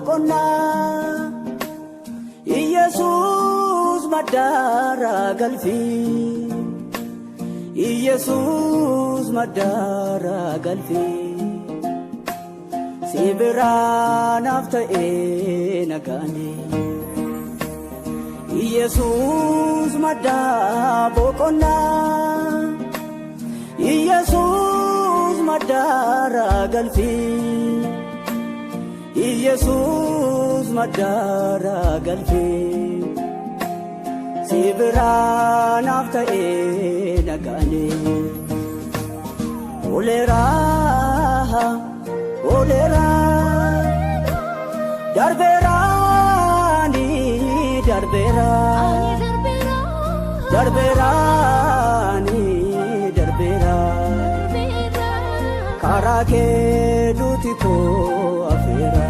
boqonna Iyesus madara galfi Iyesus madara galfi Sibira nafta nagani Iyesus madara boqonna Iyesus madara galfi Iyesus madara galfi Sibira nafta nagani Olera darberani karake dutiko afera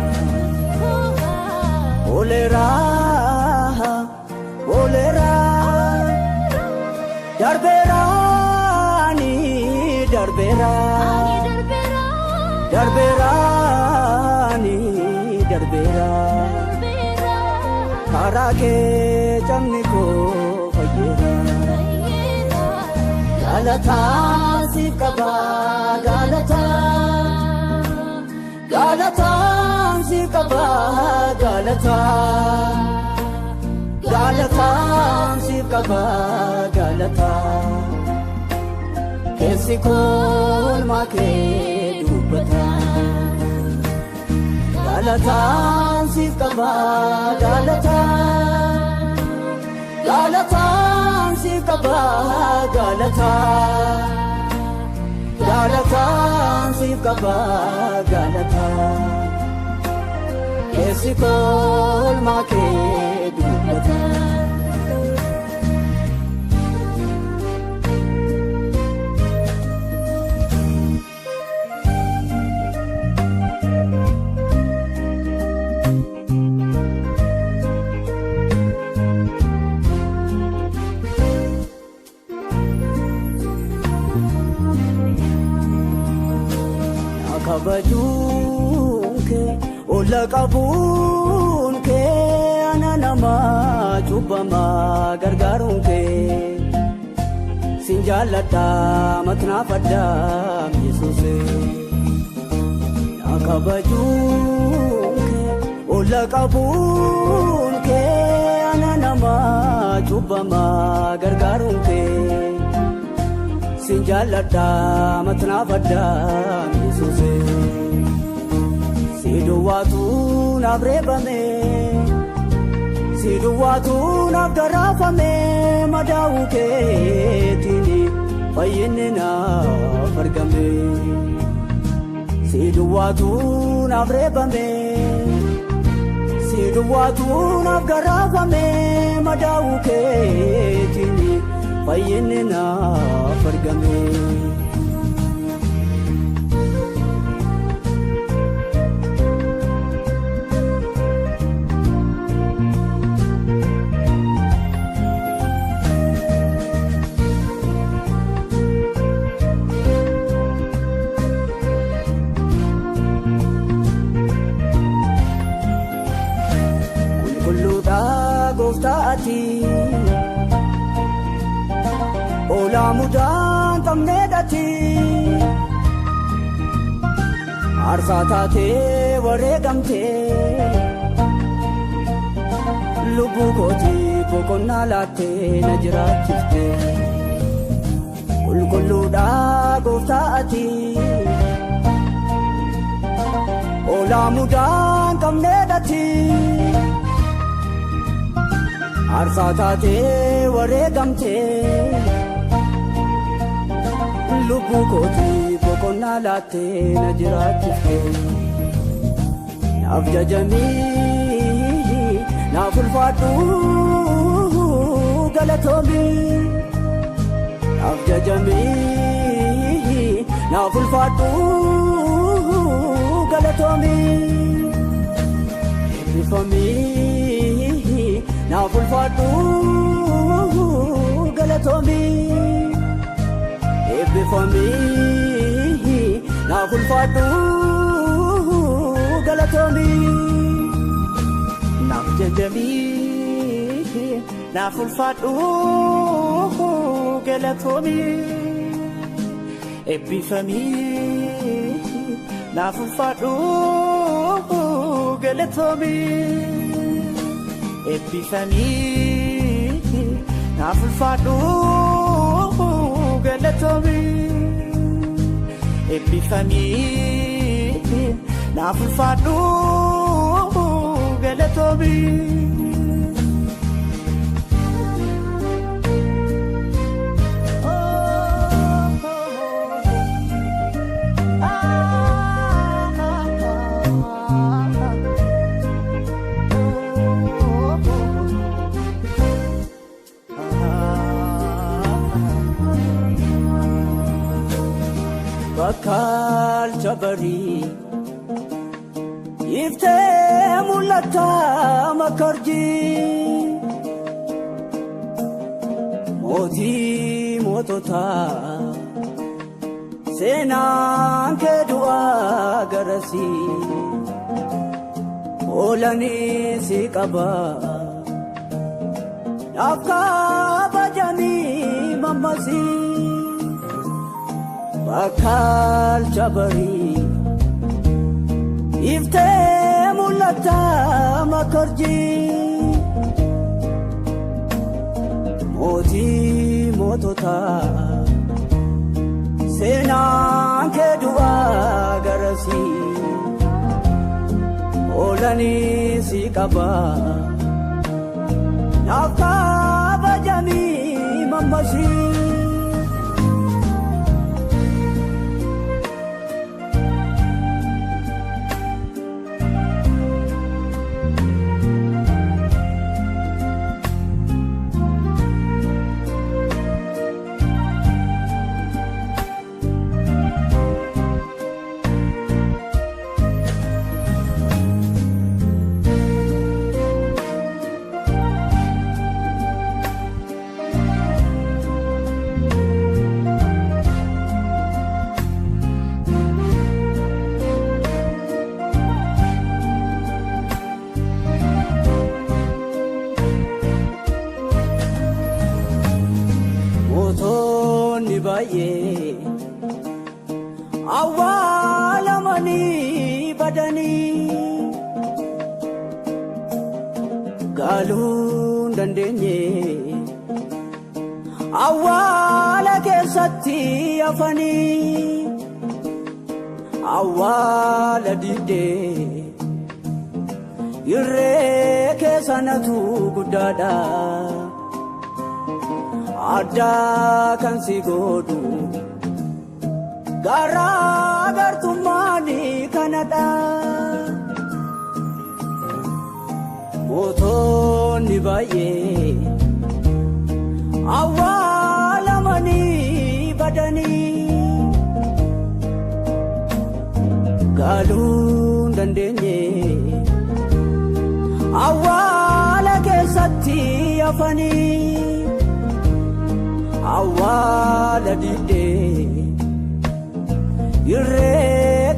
olera darberani karake jamniko fayera galata sikaba galata sikaba galata sikaba galata kesikol make dubata galata sikaba galata sikaba galata sikaba galata kesikol make dubata kabajunke olaqabunke ananama chubama gargarunke sinjalata matnafadda yesuse kabajunke olaqabunke ananama chubama gargarunke sinjalata matnafadda yesuse siduwatu nabrebame siduwatu nabgarafame madauke tini fayyinna fargame siduwatu nabrebame siduwatu nabgarafame madauke tini fayyinna fargame kulluda goftaati ola mudan tamnedati arsatate waregamte lubu koti bokonna latte najrachifte kulluda goftaati ola mudan tamnedati arsatate waregamte lubu koti bokonna latte najrachifte nafjajami nafulfatu galatomi nafjajami nafulfatu galatomi ifami nafulfatu galatomi ifami nafulfatu galatomi jajami na fulfadhu galatomi ebbifami na fulfadhu galatomi ebbifami na fulfadhu galatomi ebbifami na fulfadhu galatomi bakal jabari ifte mulata makarji moti motota senan ke dua garasi olani sikaba afka bajani mamasi bakal jabari ifte mulata makarji moti motota senan ke dua garasi olani sikaba afka bajani mamasi baye awala mani badani galun dandenye awala kesatti afani awala dide yure kesanatu gudada ada kan si godu gara gartumani kanada moton ni baye awala mani badani galun dandenye awala kesatti afani awala dide yure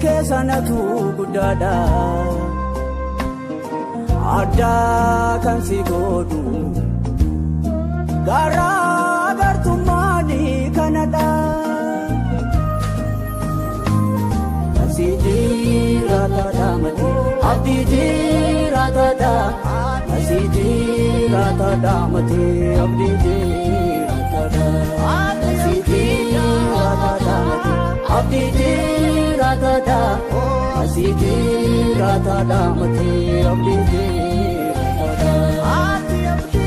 kesanatu gudada ada kan si godu gara gartumani kanada asidi rata damati abdi rata da asidi rata damati abdi abdi rata da asidi rata da mati abdi rata da